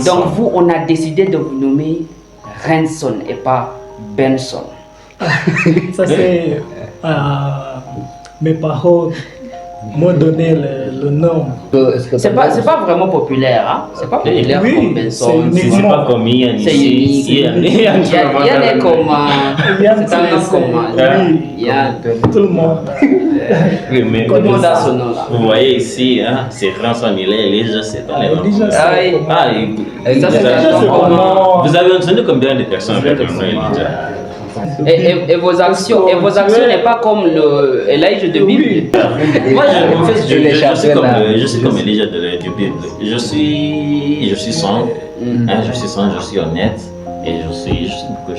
Donc vous, on a décidé de vous nommer Ranson et pas Benson. Ça c'est mes parents m'ont donné le nom. C'est pas vraiment populaire, hein? C'est pas populaire comme Benson. C'est pas comme Ian C'est unique. Yann est comme... c'est un nom comme... Yann. Tout le monde. Oui, mais Tout le monde a son nom là. vous voyez ici, hein, c'est Ranson, il est Elijah, c'est pas les noms. Elijah, Ah oui. Ah, Et ça, c'est Elijah, c'est comment- comment- vous avez entendu combien de personnes avec le nom Elijah? Et vos actions n'est pas comme le Elijah de Bible. Moi, en fait, je les suis comme Elijah de la Bible. Je suis sombre, hein, je suis honnête et je sais beaucoup.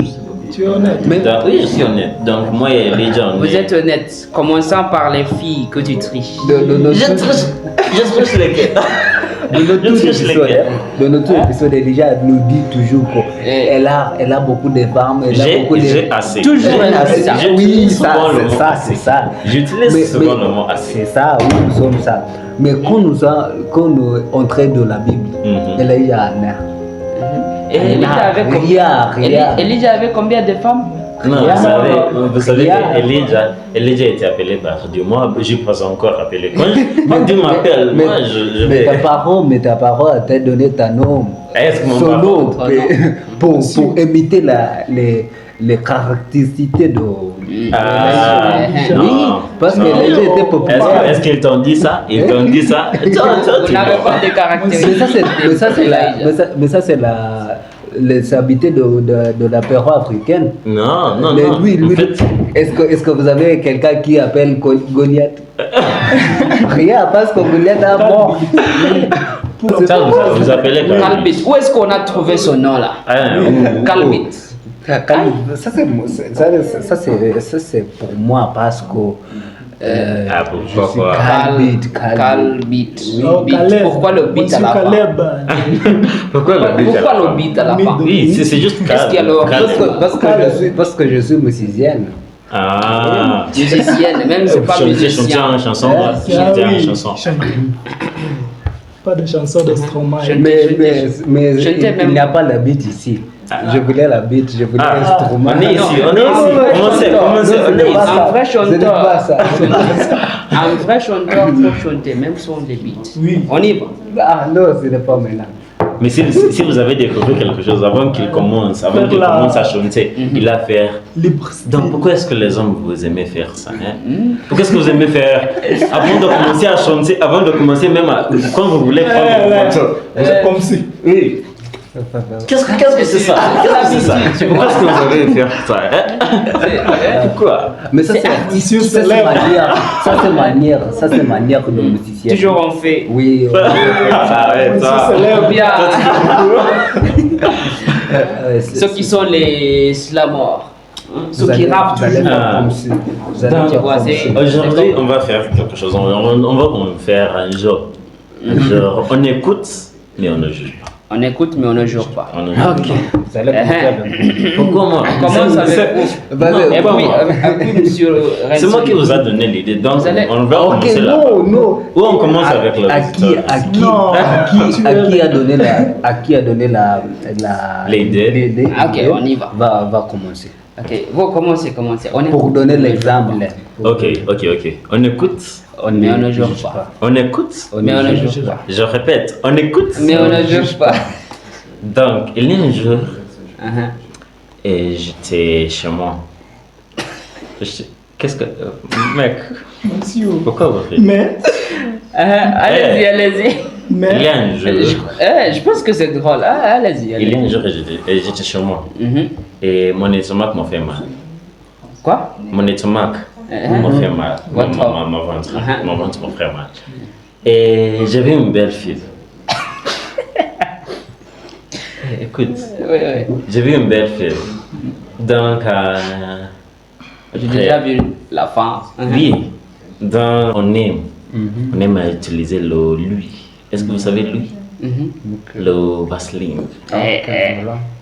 Tu es honnête. Donc, oui, je suis honnête. Donc, moi et Elijah, on Vous est... êtes honnête, commençant par les filles que tu triches. Je triche lesquels? Dans notre épisode, Elijah nous dit toujours qu'elle a beaucoup de femmes. J'ai assez. Toujours assez. Oui, J'utilise souvent le mot c'est ça. J'utilise souvent le mot assez. C'est ça, oui, nous sommes ça. Mais quand on traite de la Bible, Elijah a Et Elijah avait combien de femmes? Non, vous savez que Elijah était appelé par Dieu. Moi, je ne suis pas encore appelé. Quand Dieu m'appelle, moi, je vais... Mais ta parole t'a donné ta nom. Est-ce que mon Son nom papa... pour imiter les caractéristiques de... Ah, Oui, non. parce que Elijah était populaire. Est-ce qu'ils t'ont dit ça? Ils t'ont dit ça? Vous n'avez pas de caractéristiques. Mais ça, c'est les habités de la période africaine. Non. Lui, En fait, est-ce que vous avez quelqu'un qui appelle Goliath? Rien, parce que Goliath a mort. ça, vous appelez quoi? Calbit. Où est-ce qu'on a trouvé son nom là? Calbit. Ça, c'est pour moi parce que Pourquoi? Calbit. Oh, Caleb. Pourquoi le bit à la fin? Caleb. Pourquoi Pourquoi le bit à la fin? Oui, c'est juste Qu'est-ce qu'il y a alors? parce que je suis musicienne. Ah, Musicienne, même c'est pas chanter musicien. une chanson, chanter une chanson. Pas de chanson de Stromae. Mais il n'y a pas la beat ici. Je voulais la beat, je voulais l'instrument. On est ici. Commencez, on est ici. Un vrai Ce n'est chanteur. pas ça. Un vrai chanteur faut chanter, même son des beats. Oui. On y va. Ah non, ce n'est pas maintenant. Mais si vous avez découvert quelque chose avant qu'il commence à chanter, il a faire. Libre. Donc pourquoi est-ce que les hommes vous aimez faire ça, hein? Pourquoi est-ce que vous aimez faire avant de commencer à chanter, avant de commencer même quand vous voulez prendre une photo? C'est comme si. Oui. Qu'est-ce que c'est ça? Pourquoi est-ce que vous avez faire ça, hein? Pourquoi? Mais ça, c'est manière de musicien. Toujours on fait. Oui. Ah ouais, ça. Ou bien Ouais, ceux qui sont les slamors. Ceux qui rappent toujours. Aujourd'hui, on va faire quelque chose. On va faire un jeu. On écoute, mais on ne juge pas. On écoute mais on ne jure pas. Ok. Pourquoi moi? On commence avec vous. Et puis monsieur C'est moi qui vous a donné l'idée. Donc, on va Ok, commencer là. non. Où on commence avec le À qui a donné l'idée? Ok, on y va. Va commencer. Ok, vous commencez. On Pour écoute. donner l'exemple. Ok. On écoute. Mais on ne jure pas. On écoute. Mais on ne jure pas. Je répète, on écoute. Mais on ne jure pas. Donc, il y a un jour, et j'étais chez moi. Qu'est-ce que... mec, Monsieur. pourquoi vous riez? Mais. Allez-y. Il y a un jour, Je pense que c'est drôle. Allez-y. il y a un jour, et j'étais chez moi. Et mon estomac m'a fait mal. Quoi? Mon estomac m'a fait mal. Mon ventre m'a fait mal. Et j'avais une belle fille. Écoute, Oui. j'avais une belle fille. Donc, J'ai déjà vu la fin. oui, donc on aime à utiliser le lui. Est-ce que vous savez lui? Le Vaseline.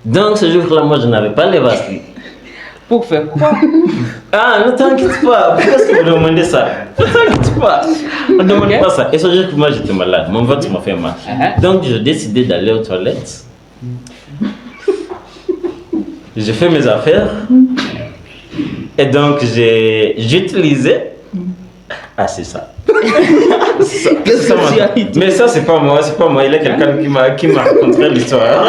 Donc ce jour-là, moi je n'avais pas les Vaseline. Pour faire quoi? Ah, ne t'inquiète pas, pourquoi est-ce que vous demandez ça? Ne t'inquiète pas, on ne demande pas ça. Et ce jour que moi j'étais malade, mon ventre m'a fait mal. Donc j'ai décidé d'aller aux toilettes. J'ai fait mes affaires. Et donc j'ai utilisé. Ah, c'est ça. Qu'est-ce que tu as dit? Mais ça, c'est pas moi. Il y a quelqu'un qui m'a raconté l'histoire.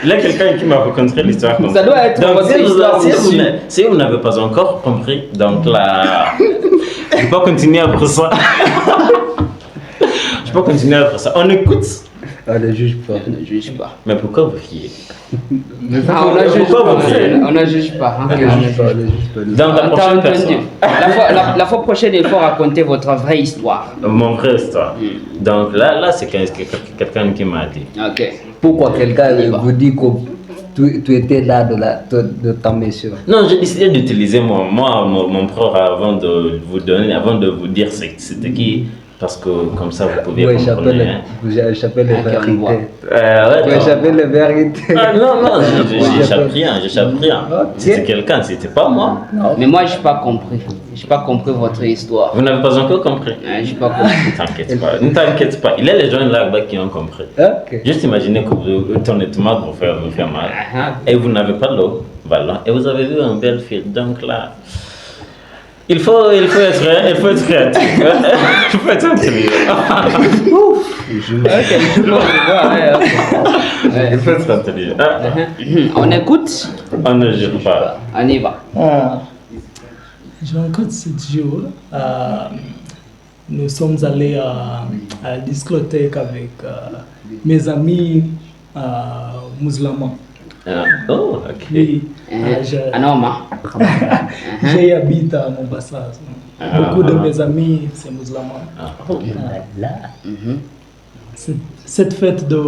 Il y a quelqu'un qui m'a raconté l'histoire. Ça doit être donc, votre histoire aussi. Si vous n'avez pas encore compris, donc là, je peux pas continuer après ça. Je peux continuer après ça. On écoute. On ne juge pas. On ne juge pas. Mais pourquoi vous riez? Ah, on ne juge pas. On ne juge pas. Donc la prochaine personne. La fois prochaine, il faut raconter votre vraie histoire. Mon vrai histoire. Donc là c'est quelqu'un qui m'a dit. Ok. Pourquoi quelqu'un vous dit que tu étais là de ta mission? Non, j'ai décidé d'utiliser mon propre avant de vous dire c'était qui. Parce que comme ça vous pouvez comprendre. Vous échappez les vérités. Vous Ouais, échappez les vérités. Ah, non, j'échappe rien. Ok. C'était quelqu'un, c'était pas moi. Mais moi, je n'ai pas compris. Je n'ai pas compris votre histoire. Vous n'avez pas encore compris? Je n'ai pas compris. Ne t'inquiète pas. Il y a les gens là-bas qui ont compris. Ok. Juste imaginez que vous tournez tout mal pour me faire mal. Et vous n'avez pas l'eau, ballon. Et vous avez vu un bel fil. Donc là, il faut être créatif. Il faut être intelligent. Il faut être intelligent. On écoute? On ne jure pas. On y va. Jean-Claude, ce jour, nous sommes allés à la discothèque avec mes amis musulmans. Oh, ok. Oui, Anoma. j'habite à Mombasa. Beaucoup de mes amis, c'est musulmans. Cette fête de...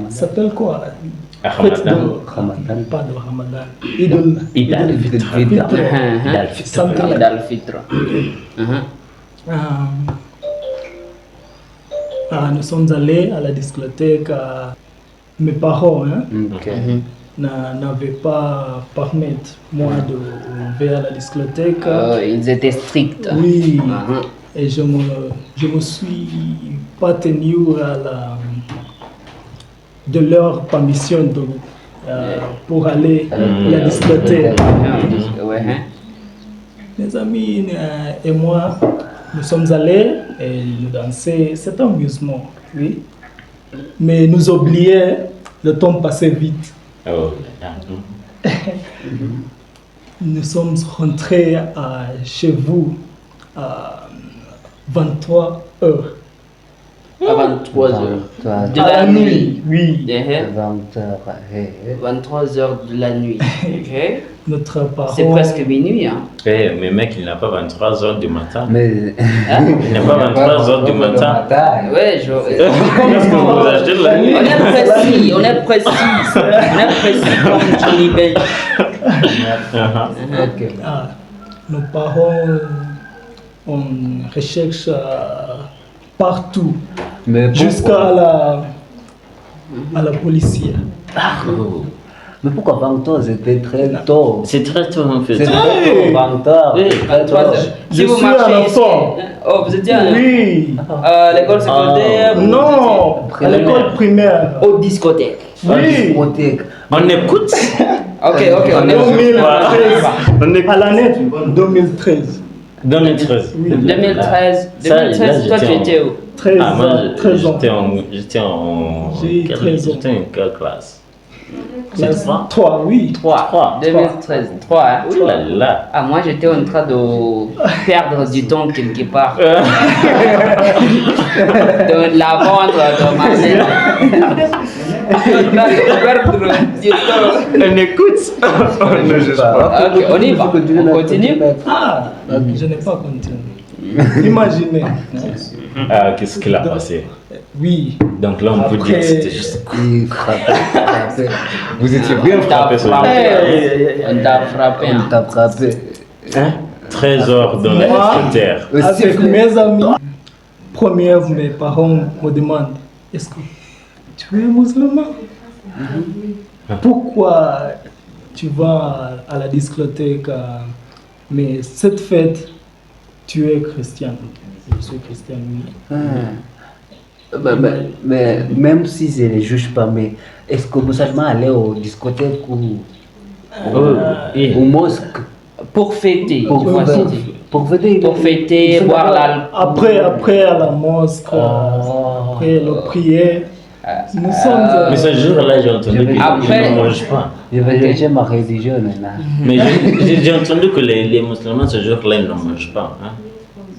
s'appelle quoi? Fête de... Ramadan. Pas de Ramadan. Eid al-Fitr. Nous sommes allés à la discothèque. Mes parents n'avaient pas permis moi de vers la discothèque. Ils étaient stricts. Oui. Et je me suis pas tenu de leur permission pour aller à la discothèque. Mes amis et moi, nous sommes allés et nous danser. C'est un amusement, oui. Mais nous oublions, le temps passait vite. Oh. Nous sommes rentrés chez vous à 23 heures. À 23 heures. De À la nuit. Oui. 23 heures de la nuit. Ok. Notre parent... C'est presque minuit. Hein. Mais mec, il n'a pas 23 heures du matin. Mais... Il n'a pas 23 heures du matin. Ouais, Qu'est-ce que vous achetez de la nuit? on est précis comme Johnny Bench. Ok. Nos parents, on recherche partout, jusqu'à la policière. Oh. Mais pourquoi 20 heures? C'était très tôt. C'est très tôt en fait. C'est très tôt, 20 heures. Oui, 23 heures. Je suis un enfant. Oh, vous étiez à l'école secondaire? Non, à l'école primaire. Aux discothèques. Oui. On écoute. Ok, on est 2013. À l'année 2013. 2013. 2013. Ça, 2013, toi tu étais où? 13 Ah, moi, 13 ans. j'étais en... J'ai 13 ans. J'étais en quelle classe? Classe C'est 3? 3, oui. 3. 2013. 3, hein? Oh là là. Ah, moi j'étais en train de perdre du temps quelque part. De la vendre, de Marseille. On écoute. On ne juge pas. Ok, on y va. On continue. Je n'ai pas continué. Imaginez. Ah, qu'est-ce qu'il a passé? Oui. Donc là, on peut dire que c'était juste. Il frappait. Vous étiez bien On t'a frappé ce jour. frappé. On t'a frappé. On t'a frappé. Hein? Trésor dans la Moi, terre. avec mes amis, première, mes parents me demandent est-ce que tu es musulman? Pourquoi tu vas à la discothèque? Mais cette fête, tu es chrétien. Je suis chrétien, oui. Mais même si je ne les juge pas, mais est-ce que vous allez aux discothèques ou au mosque Pour fêter. pour tu vois, fêter? c'était- Pour fêter, Pour fêter, boire l'alcool. Après à la mosquée, après la prière, nous sommes. Mais ce jour-là, j'ai entendu qu'ils Après- ne mangent pas. je vais chercher ma religion maintenant. Mais j'ai entendu que les musulmans, ce jour-là, ils ne mangent pas. Hein?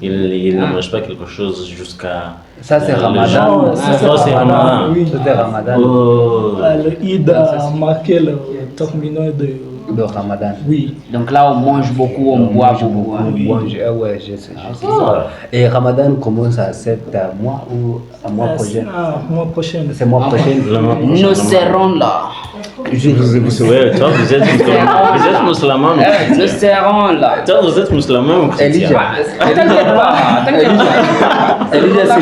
Ils ne mangent pas quelque chose jusqu'à. Ça, c'est le Ramadan. jour. Ça, c'est Ramadan. Oui. C'était Ramadan. Oh. Le Eid a marqué le terminal de. Le Ramadan. Oui. Donc là, on mange beaucoup, on boit beaucoup. hein. Bon, ouais, je sais. Ah. Et Ramadan commence à 7 mois ou à mois prochain? Mois prochain. C'est mois prochain. Le mois prochain, Nous serons là. Ouais, toi, vous êtes musulman ou chrétien? Nous serons là. Toi, vous êtes musulman ou chrétien? Elijah. T'inquiète pas, t'inquiète pas. Elijah,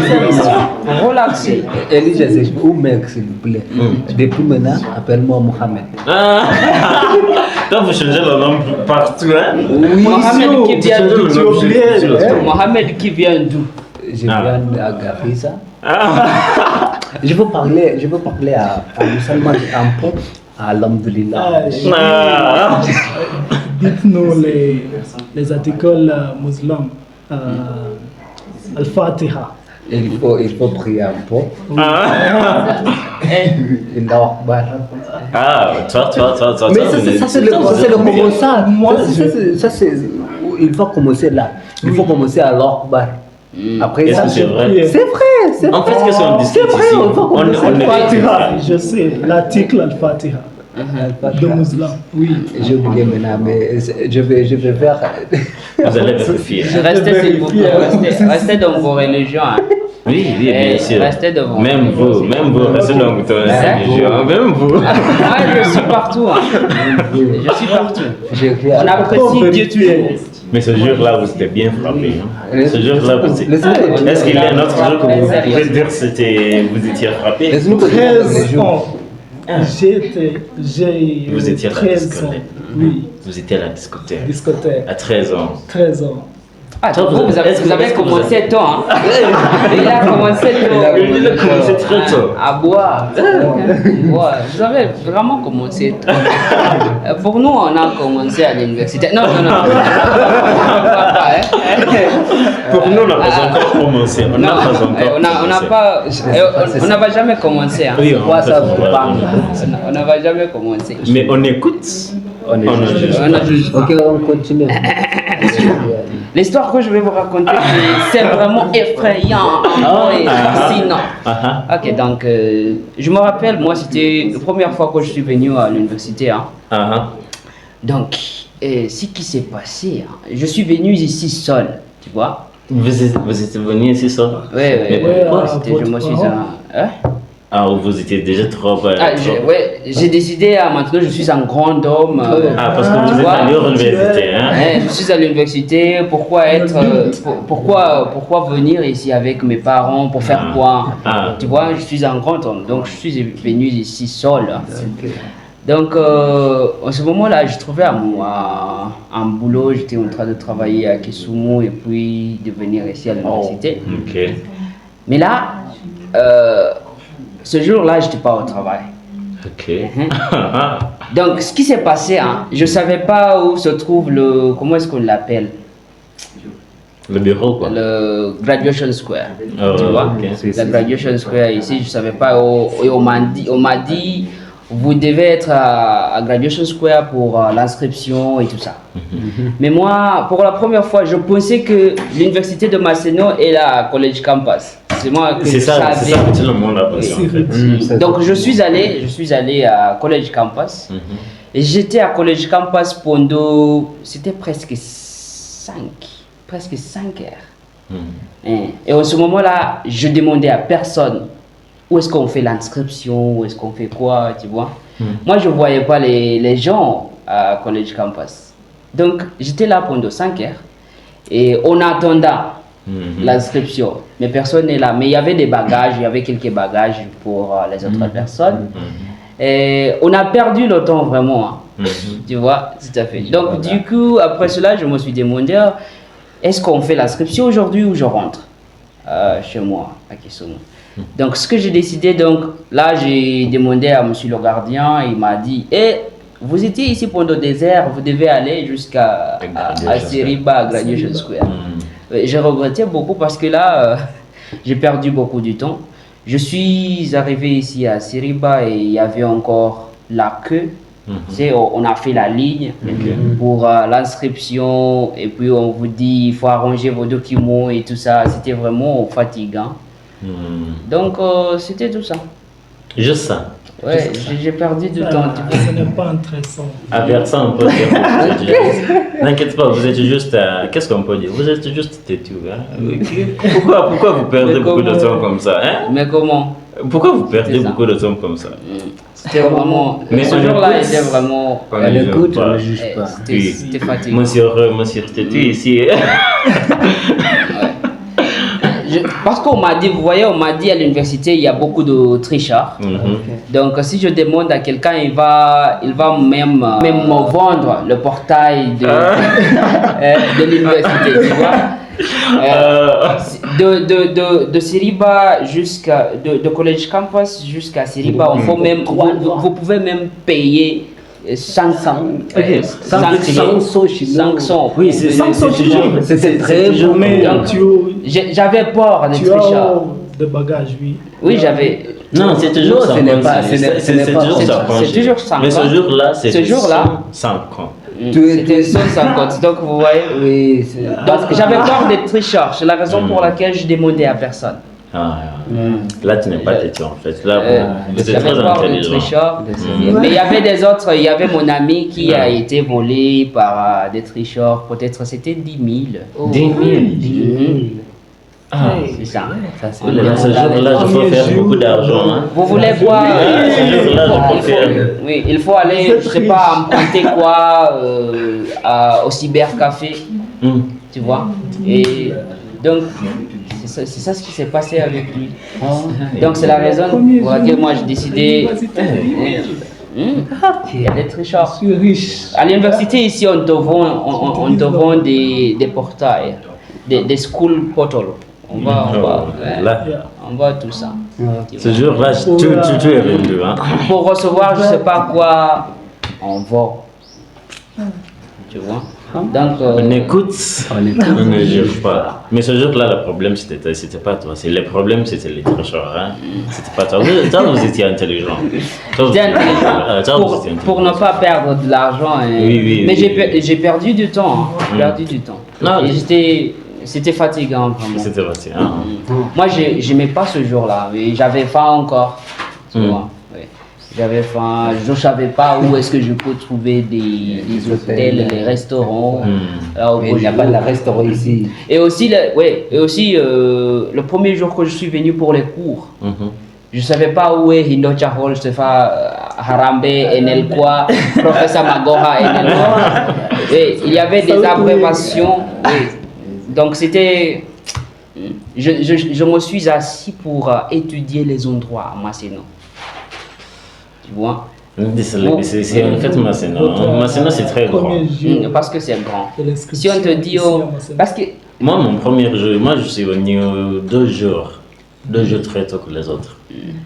Relaxez. Elijah, ou mec, s'il vous plaît. Depuis maintenant, appelle-moi Mohamed. Ah. Toi, vous changez le nom partout, hein? Mohamed qui vient d'où? Tu oublies. Mohamed qui vient d'où? Je viens à Garissa. Ah. Je veux parler à musulman en peu. Alhamdulillah. Ah. Dites-nous les articles musulmans. Al-Fatiha. Il faut prier un peu. Ah. Allahu Akbar. Ah, toi. Mais ça c'est le commençant. Moi, Il faut commencer là. Il faut commencer à Allahu Akbar. Après Est-ce ça, que c'est vrai? C'est vrai, c'est En vrai. fait, qu'est-ce qu'on discute C'est vrai, ici? on va commencer On est- Al-Fatiha, je sais, l'article Al-Fatiha de musulmans. Oui. J'ai oublié maintenant, mais je vais faire. Vous allez vérifier. Restez s'il vous plaît, restez dans vos religions. hein. Oui, bien sûr. Restez devant. Même vous, restez dans votre religion. Même vous. Moi, je suis partout. hein. Je suis partout. J'ai écrit On apprécie Dieu toujours. Mais ce jour-là, vous étiez bien frappé. Hein? Ce jour-là, vous étiez. Laisse-nous Est-ce qu'il y a un autre jour que vous pouvez dire que vous étiez frappé? Laisse-nous continuer les 13 jours. ans. J'ai Vous étiez à la 13 ans. discothèque. Oui, Vous étiez à la discothèque. discothèque. À 13 ans. 13 ans. Ah, Toi, vous avez commencé tôt. Hein. Il a commencé tôt. Il a commencé très tôt. À boire. Vous avez vraiment commencé tôt. Pour nous, on a commencé à l'université. Non. Pour nous, on n'a pas encore commencé. On n'a pas encore commencé. On n'a jamais commencé. Hein. Oui, Quoi, ça vous voilà. parle? On n'a jamais commencé. Mais on écoute. On est On ne juge On a juste- Ok, on continue. L'histoire que je vais vous raconter, c'est vraiment effrayant et fascinant. Ok, donc je me rappelle, moi c'était la première fois que je suis venu à l'université. Hein. Donc, ce qui s'est passé, hein, je suis venu ici seul, tu vois. Vous êtes venu ici seul? Oui, Mais pourquoi? je me suis... Hein? Ah, vous étiez déjà trop. J'ai décidé, maintenant je suis un grand homme. Ah, parce que vous êtes allé à l'université, hein? Je suis à l'université, pourquoi venir ici avec mes parents, pour faire quoi? Tu vois, je suis un grand homme, donc je suis venu ici seul. Donc, en ce moment-là, j'ai trouvé un boulot, j'étais en train de travailler à Kisumu et puis de venir ici à l'université. Ok. Mais là, ce jour-là, je n'étais pas au travail. Ok. Donc, ce qui s'est passé, hein, je ne savais pas où se trouve comment est-ce qu'on l'appelle? Le bureau, quoi. Le Graduation Square. Oh, tu vois? ok. La Graduation Square ici, je ne savais pas. Et on m'a dit, vous devez être à Graduation Square pour l'inscription et tout ça. Mais moi, pour la première fois, je pensais que l'université de Maseno est là à College Campus. C'est moi que C'est je ça savais. que tout le monde a pensé, en fait. Donc je suis allé à College Campus et j'étais à College Campus pendant, c'était presque 5 heures. Et en ce moment-là, je demandais à personne où est-ce qu'on fait l'inscription, où est-ce qu'on fait quoi, tu vois. Moi, je ne voyais pas les gens à College Campus. Donc, j'étais là pendant 5 heures et on attendait l'inscription. Mais personne n'est là. Mais il y avait des bagages, il y avait quelques bagages pour les autres personnes. Et on a perdu le temps vraiment, tu vois, tout à fait. Donc, du coup, après cela, je me suis demandé, est-ce qu'on fait l'inscription aujourd'hui ou je rentre chez moi à Kisumu. Donc, ce que j'ai décidé, donc, là, j'ai demandé à monsieur le gardien, il m'a dit, vous étiez ici pendant des heures, vous devez aller jusqu'à Siriba, Graduation Square. J'ai regretté beaucoup parce que là, j'ai perdu beaucoup de temps. Je suis arrivé ici à Siriba et il y avait encore la queue. Tu sais, on a fait la ligne pour l'inscription et puis on vous dit il faut arranger vos documents et tout ça. C'était vraiment fatigant. Donc, c'était tout ça. Juste ça. Ouais, j'ai perdu du temps. Ce n'est pas intéressant. Avertissant un peu. N'inquiète pas, vous êtes juste. Qu'est-ce qu'on peut dire? Vous êtes juste têtu. Hein? Pourquoi vous perdez beaucoup de temps comme ça? Hein? Mais comment? Pourquoi vous perdez beaucoup de temps comme ça? C'était vraiment. Mais ce jour-là, était vraiment. Elle écoute, on ne juge pas. C'était fatigant. Monsieur têtu ici. Parce qu'on m'a dit, vous voyez, on m'a dit à l'université, il y a beaucoup de tricheurs. Donc, si je demande à quelqu'un, il va même me vendre le portail de l'université, tu vois. De Siriba jusqu'à de College Campus jusqu'à Siriba, vous pouvez même payer 500. 500. Oui, c'est 500. C'était très bon. J'avais peur des tricheurs. De bagages, oui. Oui, j'avais. Non, c'est toujours 50. C'est toujours 50. Mais ce jour-là, c'est 150. C'était 150. Donc, vous voyez. Oui. Donc, j'avais peur des tricheurs. C'est la raison pour laquelle je demandais à personne. Là, tu n'es pas têtu en fait. Là, vous êtes très intelligent. Mais il y avait des autres. Il y avait mon ami qui a été volé par des tricheurs. Peut-être c'était 10 000. 10 000. C'est ça. Ce jour-là, je peux faire beaucoup d'argent. Hein. Vous voulez quoi? Ce jour-là, je peux faire. Oui, il faut aller, je sais pas, emprunter quoi au cybercafé. Tu vois? Et donc, c'est ça ce qui s'est passé avec lui. Donc, c'est la raison pour laquelle moi j'ai décidé. Il y a des tricheurs. À l'université ici, on te vend des portails, des school portals. On va tout ça. Ce jour-là, tu es venu. Hein? Pour recevoir, je sais pas quoi, on va. Tu vois? Donc, on écoute, on ne juge pas. Mais ce jour-là, le problème, c'était pas toi. Le problème, c'était les tricheurs. Hein? C'était pas toi. Toi, vous étiez intelligent. Pour ne pas perdre de l'argent. Oui. Mais j'ai perdu du temps. Et c'était fatigant, vraiment. C'était fatigant. Moi, je n'aimais pas ce jour-là. J'avais faim encore. Tu vois? J'avais faim, je ne savais pas où est-ce que je peux trouver des hôtels, des restaurants. Il n'y a pas de restaurant ici. Et aussi, le premier jour que je suis venu pour les cours, je ne savais pas où est Hindocha Hall, Stefa Harambe, Enelkwa, Professeur Magoha, Enelkwa. Il y avait des abréviations. Donc c'était... Je me suis assis pour étudier les endroits à Masséna. Tu vois? C'est en fait Masséna, c'est très grand. Parce que c'est grand. Si on te dit... parce que... Moi, mon premier jour, je suis venu 2 jours très tôt que les autres.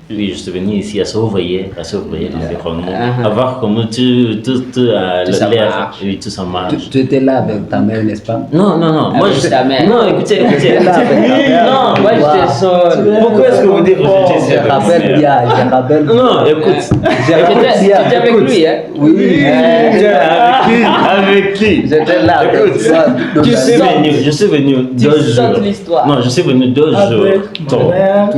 Puis je suis venu ici à surveiller l'environnement, à voir comment tout l'air et tout ça marche. Tu étais là avec ta mère, n'est-ce pas? Non. Moi, non, écoutez. Non, moi j'étais seul. Pourquoi est-ce que vous dites que j'étais seul? Je rappelle. Non, écoute. J'étais avec lui, hein? Oui. Avec qui? J'étais là. Écoute, je suis venu 2 jours. Non, je suis venu 2 jours tôt.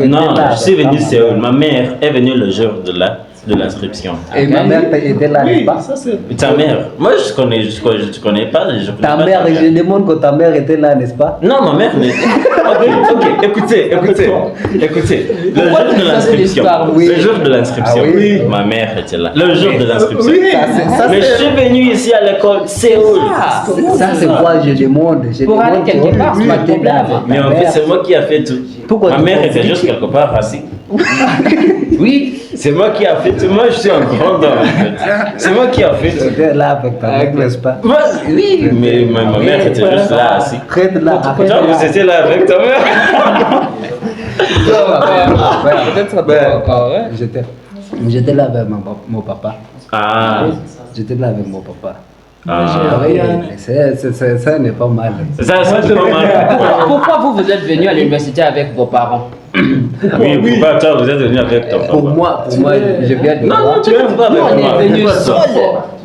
Non, je suis venu seul. Ma mère est venue le jour de la de l'inscription. Et ma mère était là, n'est-ce pas? Ça c'est. Ta mère, moi je connais pas. Ta mère, je demande que ta mère était là, n'est-ce pas? Non, ma mère n'est. Ok, écoutez. Le Pourquoi jour tu de nous as fait l'inscription. l'histoire? Oui. Le jour de l'inscription. Ah oui. Ma mère était là. Le jour de l'inscription. Oui. Mais je suis venu ici à l'école Séoul. Ça, c'est quoi je demande? Pour aller quelque part, c'est pas le problème. Mais en fait, c'est moi qui a fait tout. Pourquoi Ma tu mère penses était que- juste quelque part assise. Oui. C'est moi qui a fait tout. Moi, je suis un grand homme. En fait. C'est moi qui a fait tout. J'étais là avec ta mère, n'est-ce pas? Oui, mais ma mère était juste là assise. Prête là, après. Toi, vous étiez là avec ta mère. Peut-être pas encore, ouais. J'étais là avec mon papa. Ah. J'étais là avec mon papa. Ah. Oui, ça n'est pas mal. Ça c'est pas mal. Pourquoi vous êtes venu à l'université avec vos parents? Oui, pourquoi toi vous êtes venu avec ton papa? Pour moi, je viens de Non, tu n'es pas avec On moi. est venu Pourquoi seul. ça?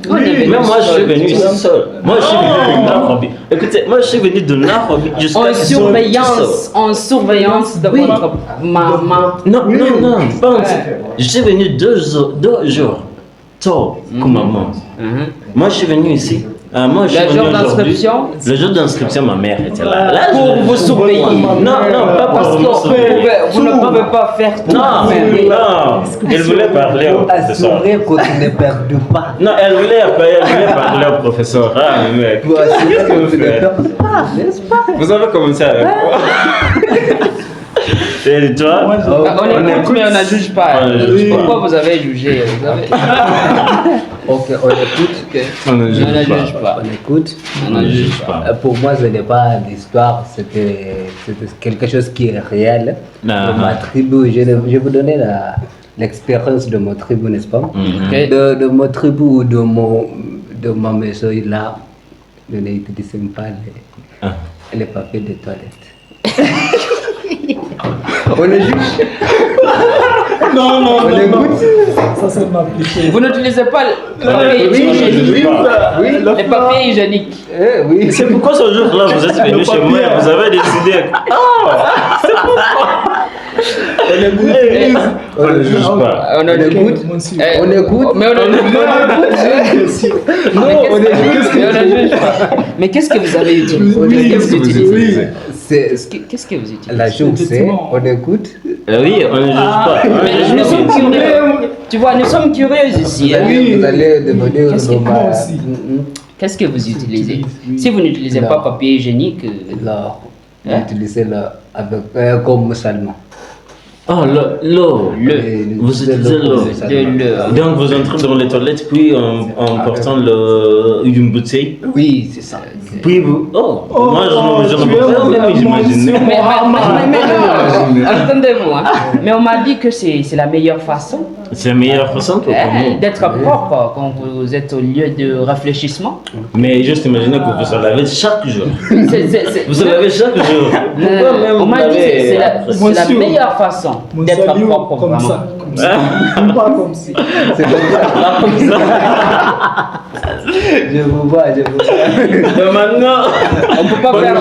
On est venu Même moi je suis seul. venu ici seul. Moi je suis venu de Nairobi. Écoutez, moi je suis venu de Nairobi jusqu'à En surveillance de votre maman. Non, pas en Je suis venu 2 jours tôt comme maman. Moi je suis venu ici. Moi, je suis Le venu jour aujourd'hui. d'inscription? Le jour d'inscription, ma mère était là. Là, Pour vous surveiller. Non, pas Parce pour que vous surveiller. vous ne pouvez pas faire tout. Non, elle voulait parler au professeur. Assurer que tu ne perds pas. Non, elle voulait parler au professeur. Ah, mec, Pour assurer qu'est-ce que que vous tu ne faites? perds pas, n'est-ce pas? Vous avez commencé avec moi. Et toi? On écoute, mais on ne juge pas. On ne juge pas. Pourquoi vous avez jugé? Ok, on écoute. On ne On ne juge juge pas. pas. On écoute. On ne juge pas. Pour moi, ce n'est pas l'histoire, c'était quelque chose qui est réel. Ah. De ma tribu, je vais vous donner l'expérience de mon tribu, n'est-ce pas? Ok. De mon tribu ou de ma maison là, je n'utilise pas les papiers de toilette. On le juge. Non. On écoute. Ça c'est m'appliquer. Vous n'utilisez pas les papiers Oui, hygiéniques. Oui. Les papiers hygiéniques. Oui. C'est pourquoi ce jour-là, vous êtes venu chez moi et vous avez décidé. On ne juge pas. On écoute. On écoute. Mais on écoute. On juge pas. Mais qu'est-ce que vous avez utilisé? Qu'est-ce que vous utilisez? Qu'est-ce que vous utilisez? La chose c'est, on écoute. Oui, on ne juge pas. Mais nous sommes curieux. Tu vois, nous sommes curieux ici. hein. Vous allez devenir Qu'est-ce que moi aussi? Qu'est-ce que vous utilisez? Si vous n'utilisez pas papier hygiénique, Là, on utilisait avec comme salement. Oh, l'eau. Vous utilisez l'eau. de l'eau. Donc vous entrez dans les toilettes, puis en portant une bouteille. Oui, c'est ça. Puis vous. Oh, moi je ne peux pas même imaginer. Mais non, attendez-vous. Hein. Mais on m'a dit que c'est la meilleure façon C'est la meilleure façon pour nous. d'être propre quand vous êtes au lieu de réfléchissement. Mais juste imaginez que vous vous lavez chaque jour. C'est- Vous vous lavez chaque jour. Pourquoi même on vous m'a dit que lavez c'est après? la meilleure façon Mon d'être salut propre comme vraiment. ça. Pas comme si. C'est comme ça. Pas comme ça. Je vous vois. Mais maintenant. On ne peut pas faire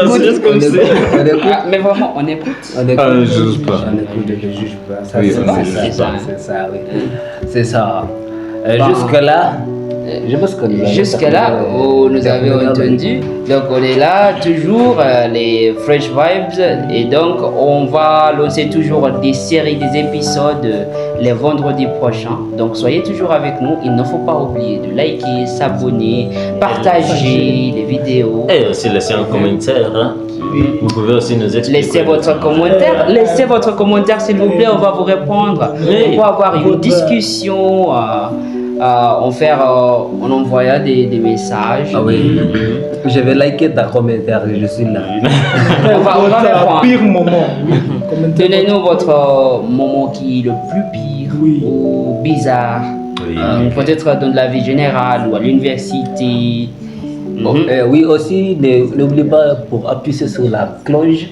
C'est juste comme ça. On écoute. Mais vraiment, on écoute. On écoute. On ne juge pas. On écoute, on ne juge pas. Ça, Oui, c'est on ne ça, juge c'est pas. ça, c'est ça, oui. C'est ça. Jusque-là, je pense que nous avons Jusque-là, nous avez entendu. Donc, on est là, toujours les Fresh Vibes. Et donc, on va lancer toujours des séries, des épisodes les vendredis prochains. Donc, soyez toujours avec nous. Il ne faut pas oublier de liker, s'abonner, partager les vidéos. Et aussi laisser un commentaire. Hein. Vous pouvez aussi nous expliquer. Laissez votre commentaire. Laissez votre commentaire, s'il vous plaît. On va vous répondre. Oui. On va avoir une discussion. En envoyant des messages. Ah oui. Je vais liker ta commentaire, je suis là. On va répondre. Pire moment. Donnez-nous votre moment qui est le plus pire ou bizarre. Oui. Peut-être dans la vie générale ou à l'université. Oui, aussi, n'oublie pas pour appuyer sur la cloche.